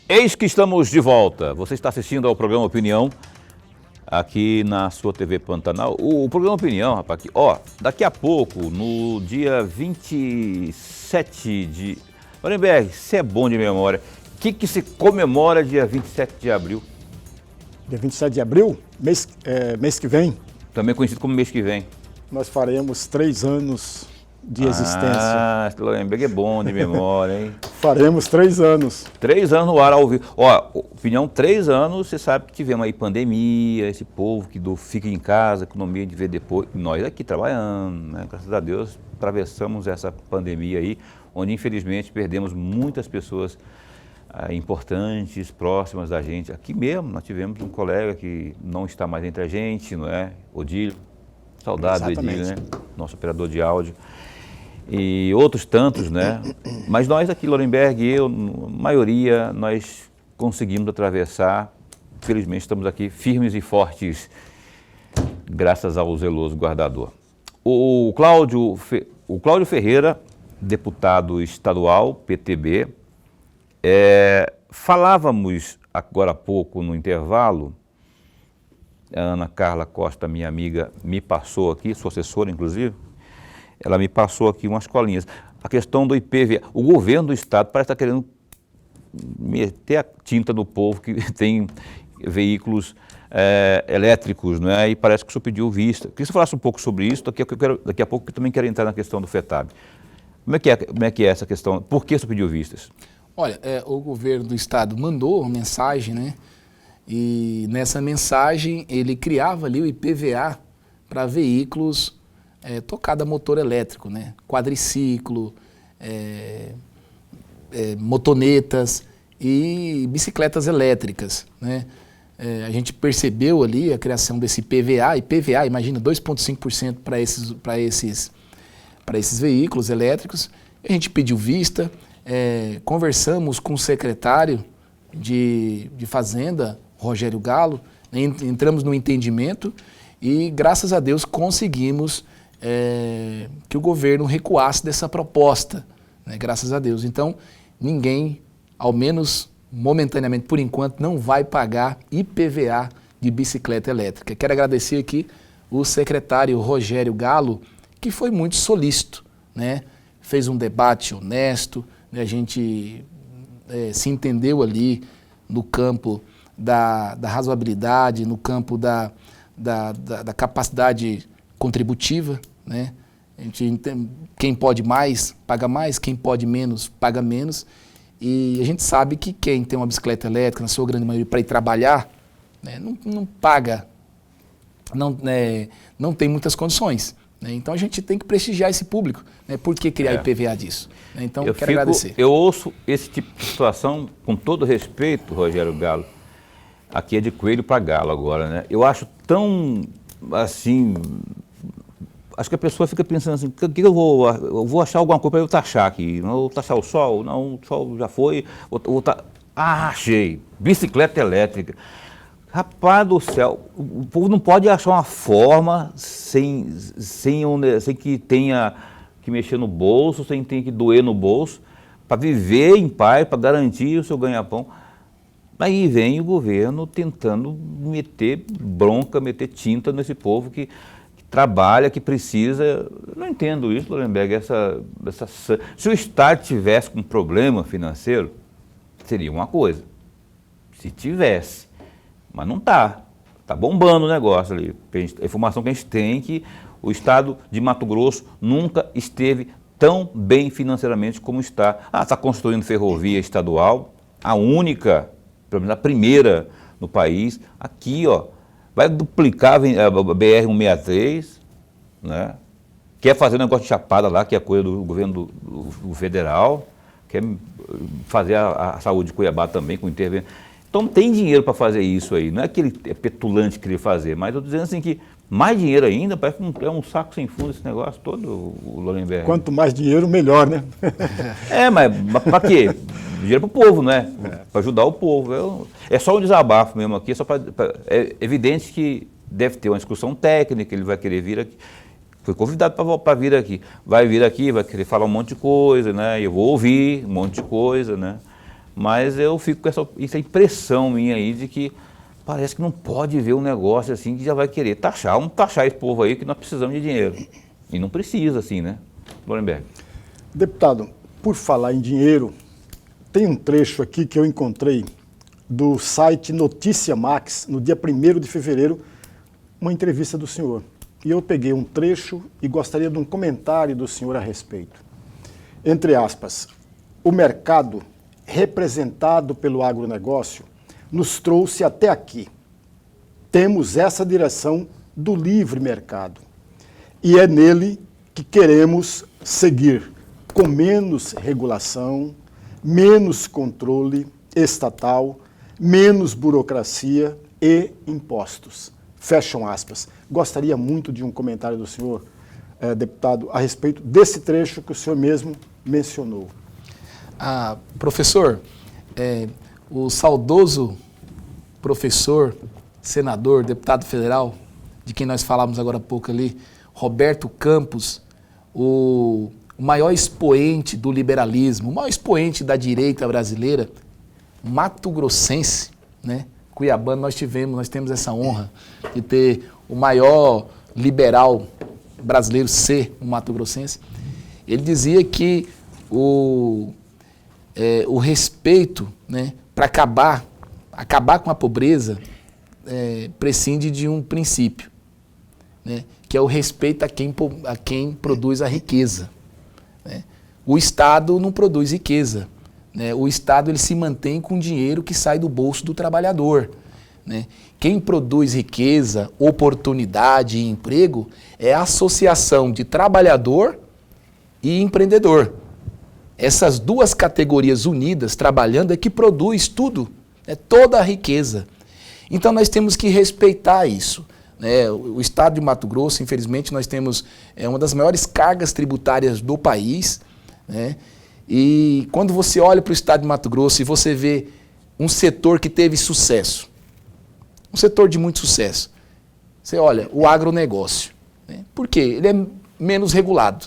Eis que estamos de volta. Você está assistindo ao programa Opinião, aqui na sua TV Pantanal. O programa Opinião, rapaz, aqui, daqui a pouco, no dia 27 de Lorenberg, você é bom de memória. O que se comemora dia 27 de abril? Dia 27 de abril, mês que vem, Também conhecido como mês que vem. nós faremos 3 anos de existência. Ah, Lorenberg é bom de memória, hein? Faremos 3 anos. 3 anos no ar ao vivo. Ó, opinião, 3 anos, você sabe que tivemos aí pandemia, esse povo que fica em casa, economia de ver depois. Nós aqui trabalhando, né? Graças a Deus, atravessamos essa pandemia aí, onde infelizmente perdemos muitas pessoas importantes, próximas da gente. Aqui mesmo, nós tivemos um colega que não está mais entre a gente, não é? Odílio. Saudade do Edílio, né? Nosso operador de áudio. E outros tantos, né? Mas nós aqui, Lorenberg e eu, a maioria, nós conseguimos atravessar. Felizmente estamos aqui firmes e fortes, graças ao zeloso guardador. O Cláudio Ferreira, deputado estadual, PTB, falávamos agora há pouco no intervalo. A Ana Carla Costa, minha amiga, me passou aqui, sua assessora inclusive, ela me passou aqui umas colinhas. A questão do IPVA, o governo do estado parece estar querendo meter a tinta no povo que tem veículos elétricos, não é? E parece que o senhor pediu vista. Queria que você falasse um pouco sobre isso, daqui a pouco eu também quero entrar na questão do FETAB. Como é que é essa questão? Por que o senhor pediu vistas? Olha, o governo do estado mandou uma mensagem, né? E nessa mensagem ele criava ali o IPVA para veículos tocados a motor elétrico, né? Quadriciclo, motonetas e bicicletas elétricas, né? A gente percebeu ali a criação desse IPVA, imagina 2,5% para esses veículos elétricos. A gente pediu vista, conversamos com o secretário de Fazenda, Rogério Galo, entramos no entendimento e, graças a Deus, conseguimos que o governo recuasse dessa proposta, né? Graças a Deus. Então, ninguém, ao menos momentaneamente, por enquanto, não vai pagar IPVA de bicicleta elétrica. Quero agradecer aqui o secretário Rogério Galo, que foi muito solícito, né? Fez um debate honesto, né? A gente se entendeu ali no campo da razoabilidade, no campo da capacidade contributiva, né? A gente quem pode mais, paga mais, quem pode menos, paga menos. E a gente sabe que quem tem uma bicicleta elétrica, na sua grande maioria, para ir trabalhar, né, não paga, não tem muitas condições, né? Então a gente tem que prestigiar esse público, né? Por que criar IPVA disso? Então quero agradecer. Eu ouço esse tipo de situação com todo respeito, Rogério Galo. Aqui é de coelho para galo agora, né? Eu acho tão, assim, acho que a pessoa fica pensando assim, eu vou achar alguma coisa para eu taxar aqui. Não vou taxar o sol, não, o sol já foi. Achei, bicicleta elétrica. Rapaz do céu, o povo não pode achar uma forma sem que tenha que mexer no bolso, sem ter que doer no bolso, para viver em paz, para garantir o seu ganha-pão. Aí vem o governo tentando meter bronca, meter tinta nesse povo que trabalha, que precisa. Eu não entendo isso, Lorenberg. Se o Estado tivesse com problema financeiro, seria uma coisa. Se tivesse. Mas não está. Está bombando o negócio ali. A informação que a gente tem é que o Estado de Mato Grosso nunca esteve tão bem financeiramente como está. Está construindo ferrovia estadual, a única, pelo menos a primeira no país. Aqui, ó, vai duplicar a BR-163, né? Quer fazer um negócio de chapada lá, que é coisa do governo do federal, quer fazer a saúde de Cuiabá também com intervenção. Então tem dinheiro para fazer isso aí, não é que ele é petulante que ele fazer, mas eu estou dizendo assim que mais dinheiro ainda, parece que é um saco sem fundo esse negócio todo, o Lorenberg. Quanto mais dinheiro, melhor, né? Mas para quê? Dinheiro para o povo, né? Para ajudar o povo. É só um desabafo mesmo aqui, é evidente que deve ter uma discussão técnica, ele vai querer vir aqui. Foi convidado para vir aqui. Vai vir aqui, vai querer falar um monte de coisa, né? Eu vou ouvir um monte de coisa, né? Mas eu fico com essa impressão minha aí de que parece que não pode ver um negócio assim que já vai querer taxar. Vamos taxar esse povo aí que nós precisamos de dinheiro. E não precisa assim, né, Lorenberg? Deputado, por falar em dinheiro, tem um trecho aqui que eu encontrei do site Notícia Max, no dia 1º de fevereiro, uma entrevista do senhor. E eu peguei um trecho e gostaria de um comentário do senhor a respeito. Entre aspas, o mercado, representado pelo agronegócio, nos trouxe até aqui. Temos essa direção do livre mercado. E é nele que queremos seguir, com menos regulação, menos controle estatal, menos burocracia e impostos. Fecham aspas. Gostaria muito de um comentário do senhor, deputado, a respeito desse trecho que o senhor mesmo mencionou. Professor, o saudoso professor, senador, deputado federal, de quem nós falamos agora há pouco ali, Roberto Campos, o maior expoente do liberalismo, o maior expoente da direita brasileira, mato-grossense, né? Cuiabano, nós temos essa honra de ter o maior liberal brasileiro ser um mato-grossense. Ele dizia que o respeito, né, para acabar com a pobreza, prescinde de um princípio, né, que é o respeito a quem produz a riqueza. Né? O Estado não produz riqueza. Né? O Estado ele se mantém com dinheiro que sai do bolso do trabalhador. Né? Quem produz riqueza, oportunidade e emprego é a associação de trabalhador e empreendedor. Essas duas categorias unidas, trabalhando, é que produz tudo, toda a riqueza. Então nós temos que respeitar isso. O estado de Mato Grosso, infelizmente, nós temos uma das maiores cargas tributárias do país. Né? E quando você olha para o estado de Mato Grosso e você vê um setor que teve sucesso, um setor de muito sucesso, você olha o agronegócio. Né? Por quê? Ele é menos regulado.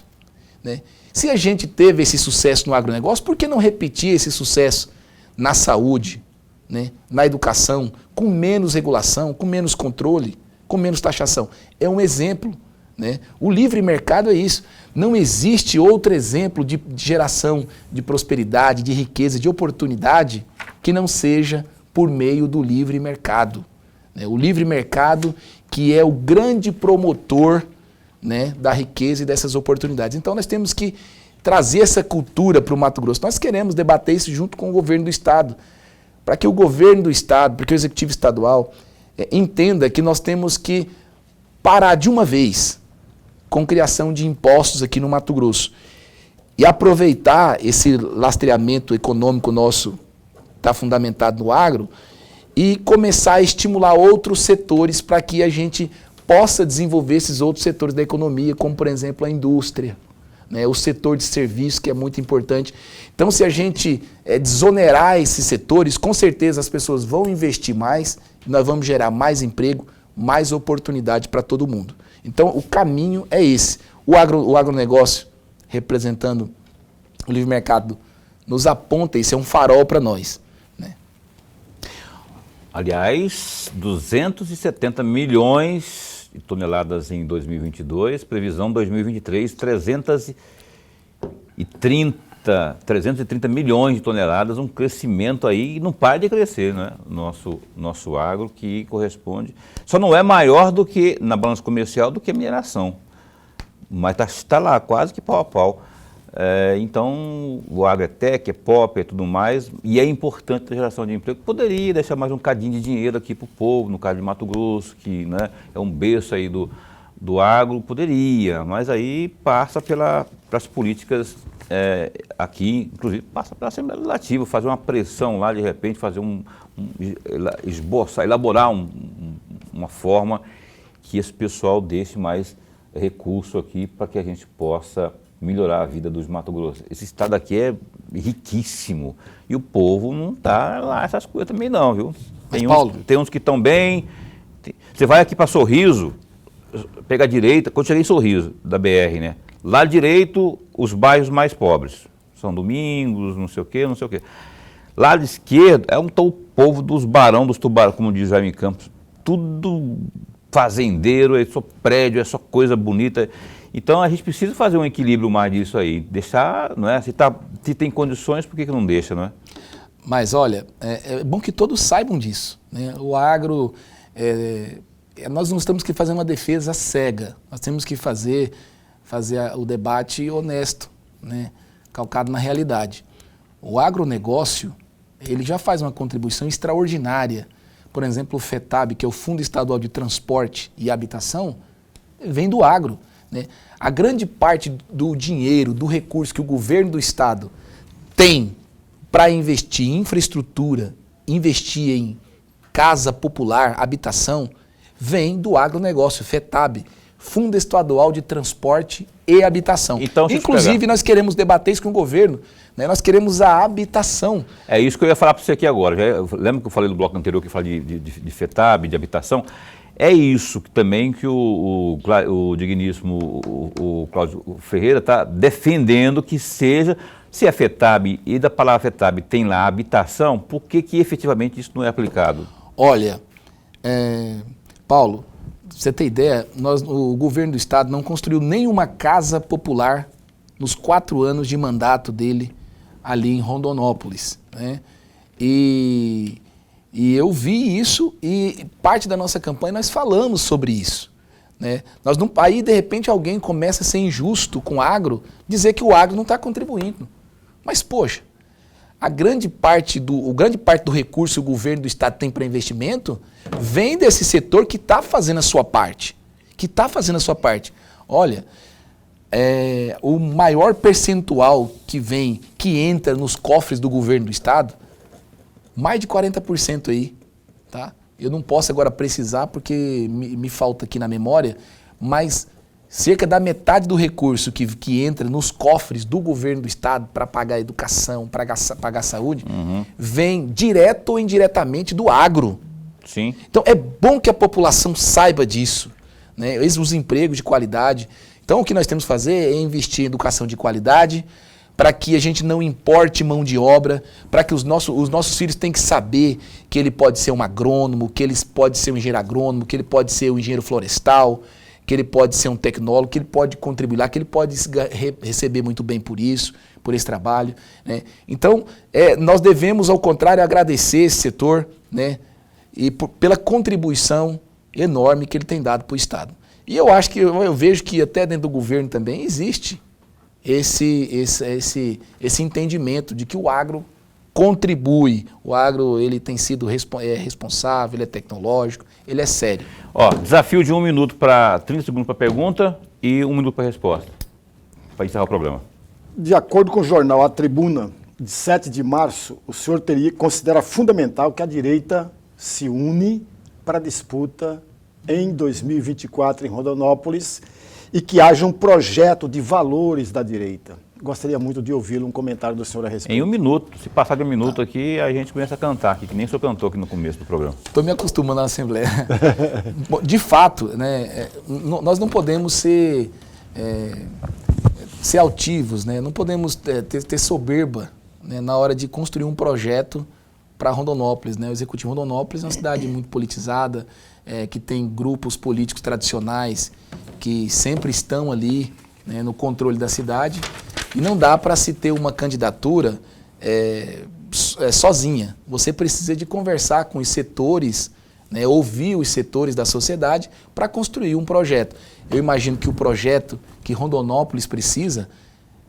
Né? Se a gente teve esse sucesso no agronegócio, por que não repetir esse sucesso na saúde, né? Na educação, com menos regulação, com menos controle, com menos taxação? É um exemplo. Né? O livre mercado é isso. Não existe outro exemplo de geração de prosperidade, de riqueza, de oportunidade que não seja por meio do livre mercado. Né? O livre mercado que é o grande promotor, né, da riqueza e dessas oportunidades. Então nós temos que trazer essa cultura para o Mato Grosso. Nós queremos debater isso junto com o governo do Estado, para que o governo do Estado, para que o Executivo Estadual entenda que nós temos que parar de uma vez com criação de impostos aqui no Mato Grosso e aproveitar esse lastreamento econômico nosso, está fundamentado no agro, e começar a estimular outros setores para que a gente possa desenvolver esses outros setores da economia, como, por exemplo, a indústria, né? O setor de serviços, que é muito importante. Então, se a gente desonerar esses setores, com certeza as pessoas vão investir mais, nós vamos gerar mais emprego, mais oportunidade para todo mundo. Então, o caminho é esse. O agronegócio, representando o livre mercado, nos aponta, isso é um farol para nós. Né? Aliás, 270 milhões de toneladas em 2022, previsão 2023, 330 milhões de toneladas, um crescimento aí, não para de crescer, né? Nosso agro, que corresponde, só não é maior do que, na balança comercial, do que a mineração, mas está lá, quase que pau a pau. Então, o agro é tech, é pop, é tudo mais, e é importante a geração de emprego. Poderia deixar mais um cadinho de dinheiro aqui para o povo, no caso de Mato Grosso, que, né, é um berço aí do agro, poderia, mas aí passa pelas políticas aqui, inclusive passa pela Assembleia Legislativa, fazer uma pressão lá, de repente, fazer elaborar uma forma que esse pessoal deixe mais recurso aqui para que a gente possa melhorar a vida dos Mato Grosso. Esse estado aqui é riquíssimo e o povo não está lá essas coisas também não, viu? Tem uns que estão bem. Você vai aqui para Sorriso, pega a direita, quando cheguei em Sorriso, da BR, né? Lá direito, os bairros mais pobres. São Domingos, não sei o quê, não sei o quê. Lá de esquerda é o povo dos barão, dos tubarão, como diz Jaime Campos. Tudo fazendeiro, é só prédio, é só coisa bonita. Então a gente precisa fazer um equilíbrio mais disso aí, deixar, não é? Se tem condições, por que não deixa, não é? Mas olha, é bom que todos saibam disso, né? O agro, nós não temos que fazer uma defesa cega, nós temos que fazer o debate honesto, né? Calcado na realidade. O agronegócio, ele já faz uma contribuição extraordinária. Por exemplo, o FETAB, que é o Fundo Estadual de Transporte e Habitação, vem do agro, né? A grande parte do dinheiro, do recurso que o governo do estado tem para investir em infraestrutura, investir em casa popular, habitação, vem do agronegócio, FETAB, Fundo Estadual de Transporte e Habitação. Então, inclusive, nós queremos debater isso com o governo, né? Nós queremos a habitação. É isso que eu ia falar para você aqui agora. Lembra que eu falei no bloco anterior que eu falei de FETAB, de habitação? É isso também que o digníssimo o Cláudio Ferreira está defendendo que seja, se é FETAB e da palavra FETAB tem lá habitação, por que efetivamente isso não é aplicado? Olha, Paulo, pra você ter ideia, o governo do estado não construiu nenhuma casa popular nos 4 anos de mandato dele ali em Rondonópolis, né? E eu vi isso e parte da nossa campanha nós falamos sobre isso, né? Aí, de repente, alguém começa a ser injusto com o agro, dizer que o agro não está contribuindo. Mas, poxa, o grande parte do recurso que o governo do estado tem para investimento vem desse setor que está fazendo a sua parte. Olha, o maior percentual que entra nos cofres do governo do estado, mais de 40% aí, tá? Eu não posso agora precisar porque me falta aqui na memória, mas cerca da metade do recurso que entra nos cofres do governo do estado para pagar educação, para pagar saúde, vem direto ou indiretamente do agro. Sim. Então é bom que a população saiba disso, né? Os empregos de qualidade. Então o que nós temos que fazer é investir em educação de qualidade, para que a gente não importe mão de obra, para que os nossos filhos têm que saber que ele pode ser um agrônomo, que ele pode ser um engenheiro agrônomo, que ele pode ser um engenheiro florestal, que ele pode ser um tecnólogo, que ele pode contribuir lá, que ele pode receber muito bem por isso, por esse trabalho, né? Então, nós devemos, ao contrário, agradecer esse setor, né? E pela contribuição enorme que ele tem dado para o estado. E eu acho que eu vejo que até dentro do governo também existe esse entendimento de que o agro contribui. O agro, ele tem sido responsável, ele é tecnológico, ele é sério. Ó, desafio de 1 minuto para 30 segundos para pergunta e 1 minuto para resposta, para encerrar o programa. De acordo com o jornal A Tribuna, de 7 de março, o senhor considera fundamental que a direita se une para a disputa em 2024 em Rondonópolis e que haja um projeto de valores da direita. Gostaria muito de ouvi-lo, um comentário do senhor a respeito. Em 1 minuto. Se passar de 1 minuto aqui, a gente começa a cantar aqui, que nem o senhor cantou aqui no começo do programa. Estou me acostumando na Assembleia. De fato, né, nós não podemos ser altivos, né? Não podemos ter soberba, né, na hora de construir um projeto para Rondonópolis, né? O Executivo Rondonópolis é uma cidade muito politizada, que tem grupos políticos tradicionais que sempre estão ali, né, no controle da cidade, e não dá para se ter uma candidatura sozinha. Você precisa de conversar com os setores, né, ouvir os setores da sociedade para construir um projeto. Eu imagino que o projeto que Rondonópolis precisa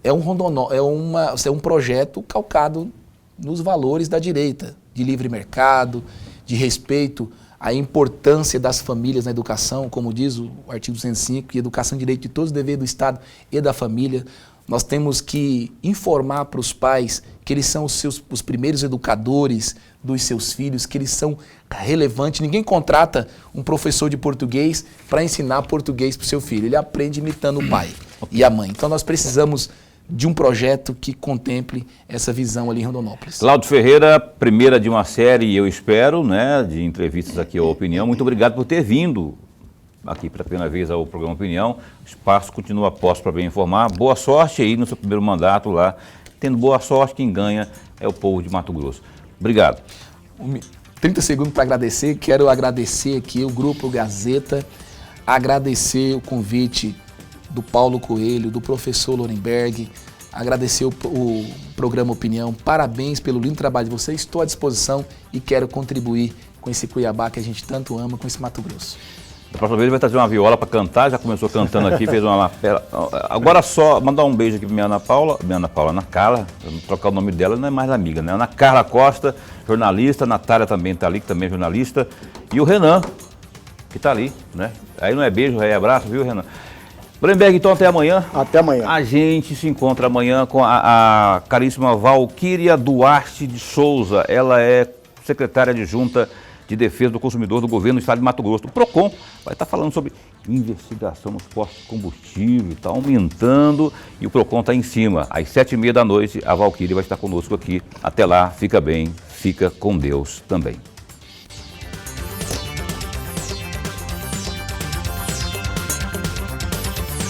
é um projeto calcado nos valores da direita, de livre mercado, de respeito à importância das famílias na educação, como diz o artigo 205, que educação é direito de todos, dever do Estado e da família. Nós temos que informar para os pais que eles são os primeiros educadores dos seus filhos, que eles são relevantes. Ninguém contrata um professor de português para ensinar português para o seu filho. Ele aprende imitando o pai e a mãe. Então nós precisamos de um projeto que contemple essa visão ali em Rondonópolis. Cláudio Ferreira, primeira de uma série, eu espero, né, de entrevistas aqui ao Opinião. Muito obrigado por ter vindo aqui pela primeira vez ao programa Opinião. O espaço continua posto para bem informar. Boa sorte aí no seu primeiro mandato lá. Tendo boa sorte, quem ganha é o povo de Mato Grosso. Obrigado. 30 segundos para agradecer. Quero agradecer aqui o Grupo Gazeta, agradecer o convite do Paulo Coelho, do professor Lorenberg, agradecer o programa Opinião. Parabéns pelo lindo trabalho de vocês. Estou à disposição e quero contribuir com esse Cuiabá que a gente tanto ama, com esse Mato Grosso. Da próxima vez ele vai trazer uma viola para cantar, já começou cantando aqui, fez uma lapela. Agora só mandar um beijo aqui para minha Ana Paula, Ana Carla, eu não trocar o nome dela, não é mais amiga, né? Ana Carla Costa, jornalista, a Natália também está ali, que também é jornalista, e o Renan, que está ali, né? Aí não é beijo, é abraço, viu, Renan? Lorenberg, então até amanhã. Até amanhã. A gente se encontra amanhã com a caríssima Valquíria Duarte de Souza, ela é secretária adjunta de Defesa do Consumidor do Governo do Estado de Mato Grosso. O PROCON vai estar falando sobre investigação nos postos de combustível, está aumentando e o PROCON está em cima. Às 7h30 da noite, a Valquíria vai estar conosco aqui. Até lá, fica bem, fica com Deus também.